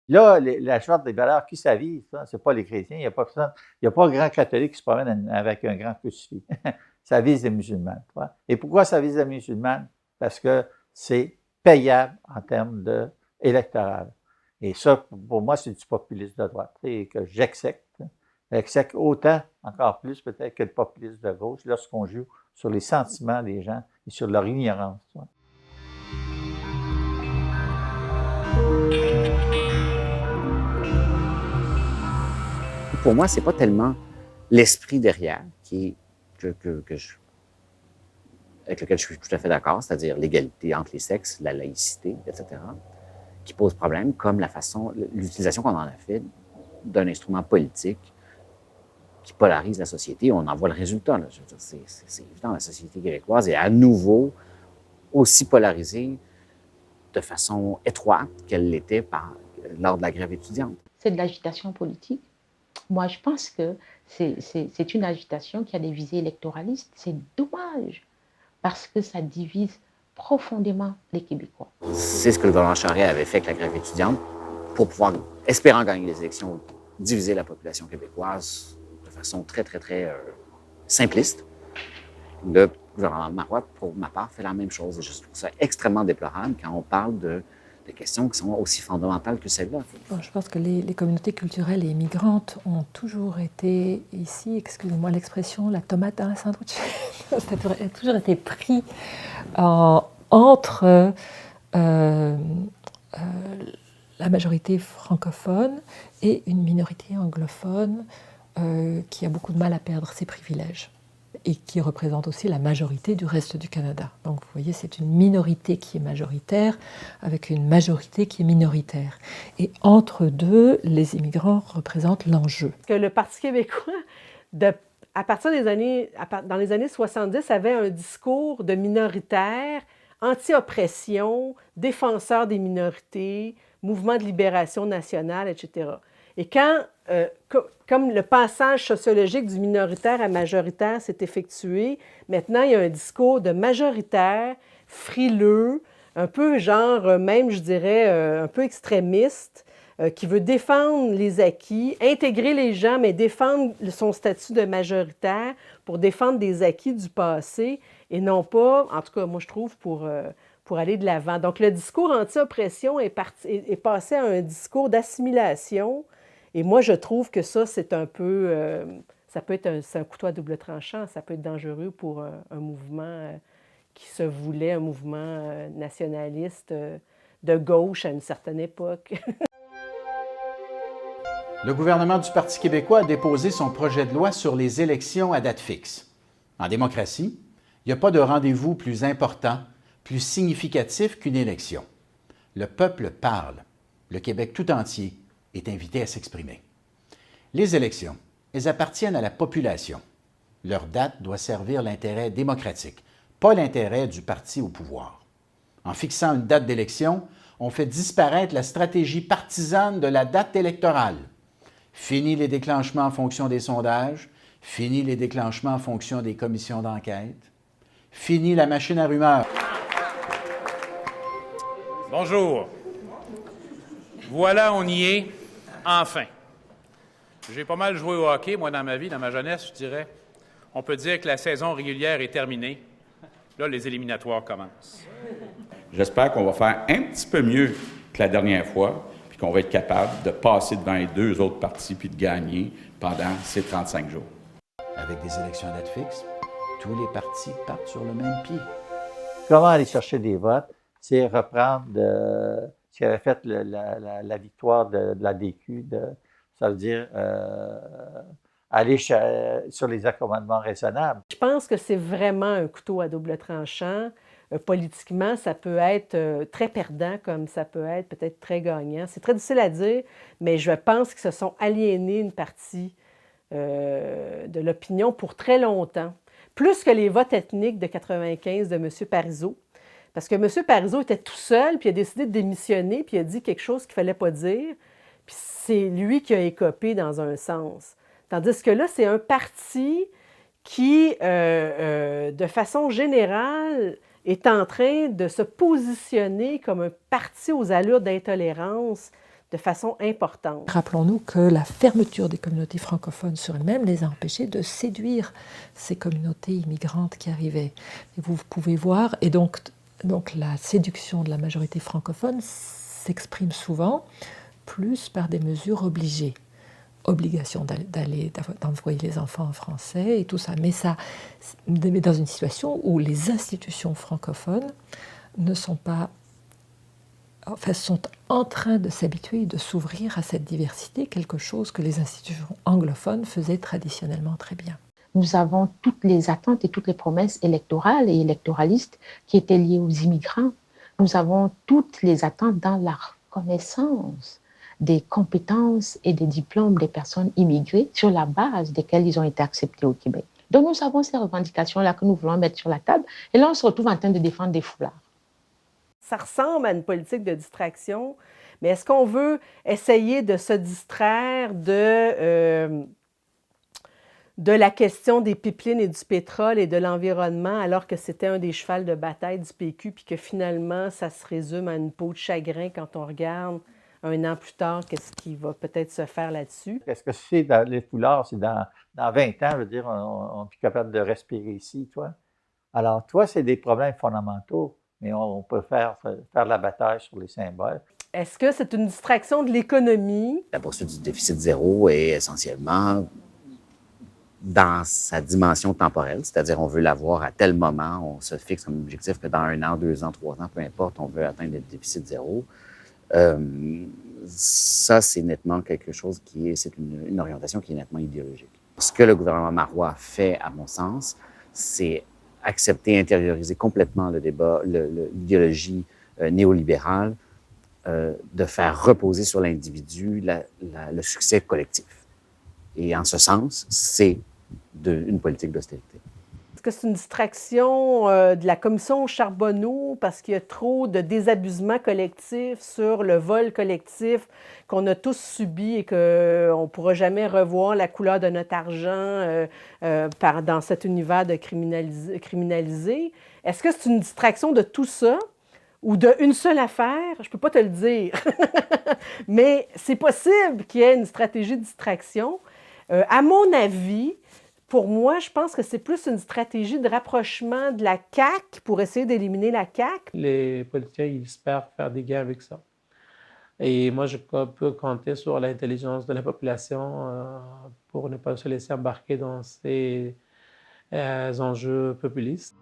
Là, la charte des valeurs, qui ça vise? Ce n'est pas les chrétiens. Il n'y a pas personne, il n'y a pas un grand catholique qui se promène avec un grand crucifix. Ça vise les musulmans. Tu vois? Et pourquoi ça vise les musulmans? Parce que c'est payable en termes électoral. Et ça, pour moi, c'est du populisme de droite et que j'exècre. J'exècre autant, encore plus peut-être que le populisme de gauche lorsqu'on joue sur les sentiments des gens et sur leur ignorance. Tu vois? Pour moi, c'est pas tellement l'esprit derrière avec lequel je suis tout à fait d'accord, c'est-à-dire l'égalité entre les sexes, la laïcité, etc., qui pose problème, comme l'utilisation qu'on en a fait d'un instrument politique qui polarise la société. On en voit le résultat. Là. Je veux dire, c'est évident, la société québécoise est à nouveau aussi polarisée de façon étroite qu'elle l'était lors de la grève étudiante. C'est de l'agitation politique. Moi, je pense que c'est une agitation qui a des visées électoralistes. C'est dommage, parce que ça divise profondément les Québécois. C'est ce que le gouvernement Charest avait fait avec la grève étudiante pour pouvoir, espérant gagner les élections, diviser la population québécoise de façon très, très, très simpliste. Le gouvernement Marois, pour ma part, fait la même chose. Et je trouve ça extrêmement déplorable quand on parle de questions qui sont aussi fondamentales que celles-là. Bon, je pense que les communautés culturelles et immigrantes ont toujours été ici, excusez-moi l'expression, la tomate dans la sandwich. Ça a toujours été pris entre la majorité francophone et une minorité anglophone qui a beaucoup de mal à perdre ses privilèges et qui représente aussi la majorité du reste du Canada. Donc vous voyez, c'est une minorité qui est majoritaire avec une majorité qui est minoritaire. Et entre deux, les immigrants représentent l'enjeu. Que le Parti québécois, à partir dans les années 70, avait un discours de minoritaire, anti-oppression, défenseur des minorités, mouvement de libération nationale, etc. Et quand, comme le passage sociologique du minoritaire à majoritaire s'est effectué, maintenant il y a un discours de majoritaire, frileux, un peu genre, même je dirais, un peu extrémiste, qui veut défendre les acquis, intégrer les gens, mais défendre son statut de majoritaire pour défendre des acquis du passé et non pas, en tout cas, moi je trouve, pour aller de l'avant. Donc le discours anti-oppression est passé à un discours d'assimilation. Et moi, je trouve que ça, c'est un peu... ça peut être un couteau à double tranchant. Ça peut être dangereux pour un mouvement qui se voulait un mouvement nationaliste de gauche à une certaine époque. Le gouvernement du Parti québécois a déposé son projet de loi sur les élections à date fixe. En démocratie, il n'y a pas de rendez-vous plus important, plus significatif qu'une élection. Le peuple parle. Le Québec tout entier est invité à s'exprimer. Les élections, elles appartiennent à la population. Leur date doit servir l'intérêt démocratique, pas l'intérêt du parti au pouvoir. En fixant une date d'élection, on fait disparaître la stratégie partisane de la date électorale. Fini les déclenchements en fonction des sondages, fini les déclenchements en fonction des commissions d'enquête, fini la machine à rumeurs. Bonjour. Voilà, on y est. Enfin, j'ai pas mal joué au hockey, moi, dans ma vie, dans ma jeunesse, je dirais. On peut dire que la saison régulière est terminée. Là, les éliminatoires commencent. J'espère qu'on va faire un petit peu mieux que la dernière fois, puis qu'on va être capable de passer devant les deux autres partis puis de gagner pendant ces 35 jours. Avec des élections à date fixe, tous les partis partent sur le même pied. Comment aller chercher des votes? C'est reprendre ce qui avait fait la victoire de la DQ, ça veut dire aller sur les accommodements raisonnables. Je pense que c'est vraiment un couteau à double tranchant. Politiquement, ça peut être très perdant comme ça peut être peut-être très gagnant. C'est très difficile à dire, mais je pense qu'ils se sont aliénés une partie de l'opinion pour très longtemps. Plus que les votes ethniques de 1995 de M. Parizeau. Parce que M. Parizeau était tout seul, puis il a décidé de démissionner, puis il a dit quelque chose qu'il ne fallait pas dire. Puis c'est lui qui a écopé dans un sens. Tandis que là, c'est un parti qui, de façon générale, est en train de se positionner comme un parti aux allures d'intolérance de façon importante. Rappelons-nous que la fermeture des communautés francophones sur elles-mêmes les a empêchées de séduire ces communautés immigrantes qui arrivaient. Et vous pouvez voir, et donc la séduction de la majorité francophone s'exprime souvent plus par des mesures obligées. Obligation d'envoyer les enfants en français et tout ça. Mais dans une situation où les institutions francophones ne sont pas... Enfin, sont en train de s'habituer et de s'ouvrir à cette diversité, quelque chose que les institutions anglophones faisaient traditionnellement très bien. Nous avons toutes les attentes et toutes les promesses électorales et électoralistes qui étaient liées aux immigrants. Nous avons toutes les attentes dans la reconnaissance des compétences et des diplômes des personnes immigrées sur la base desquelles ils ont été acceptés au Québec. Donc nous avons ces revendications-là que nous voulons mettre sur la table et là on se retrouve en train de défendre des foulards. Ça ressemble à une politique de distraction, mais est-ce qu'on veut essayer de se distraire de la question des pipelines et du pétrole et de l'environnement, alors que c'était un des chevals de bataille du PQ, puis que finalement, ça se résume à une peau de chagrin quand on regarde un an plus tard qu'est-ce qui va peut-être se faire là-dessus? Est-ce que c'est dans les foulards, c'est dans 20 ans, je veux dire, on n'est plus capable de respirer ici, toi? Alors, toi, c'est des problèmes fondamentaux. Mais on peut faire de la bataille sur les symboles. Est-ce que c'est une distraction de l'économie? La poursuite du déficit zéro est essentiellement dans sa dimension temporelle, c'est-à-dire on veut l'avoir à tel moment, on se fixe comme objectif que dans 1 an, 2 ans, 3 ans, peu importe, on veut atteindre le déficit zéro. Ça, c'est nettement quelque chose c'est une orientation qui est nettement idéologique. Ce que le gouvernement Marois fait, à mon sens, c'est accepter, intérioriser complètement le débat, l'idéologie néolibérale, de faire reposer sur l'individu le succès collectif. Et en ce sens, c'est une politique d'austérité. Est-ce que c'est une distraction de la commission Charbonneau parce qu'il y a trop de désabusement collectif sur le vol collectif qu'on a tous subi et qu'on ne pourra jamais revoir la couleur de notre argent dans cet univers de criminalisé? Est-ce que c'est une distraction de tout ça ou d'une seule affaire? Je ne peux pas te le dire. Mais c'est possible qu'il y ait une stratégie de distraction. À mon avis, pour moi, je pense que c'est plus une stratégie de rapprochement de la CAQ pour essayer d'éliminer la CAQ. Les politiciens, ils espèrent faire des gains avec ça. Et moi, je peux compter sur l'intelligence de la population pour ne pas se laisser embarquer dans ces enjeux populistes.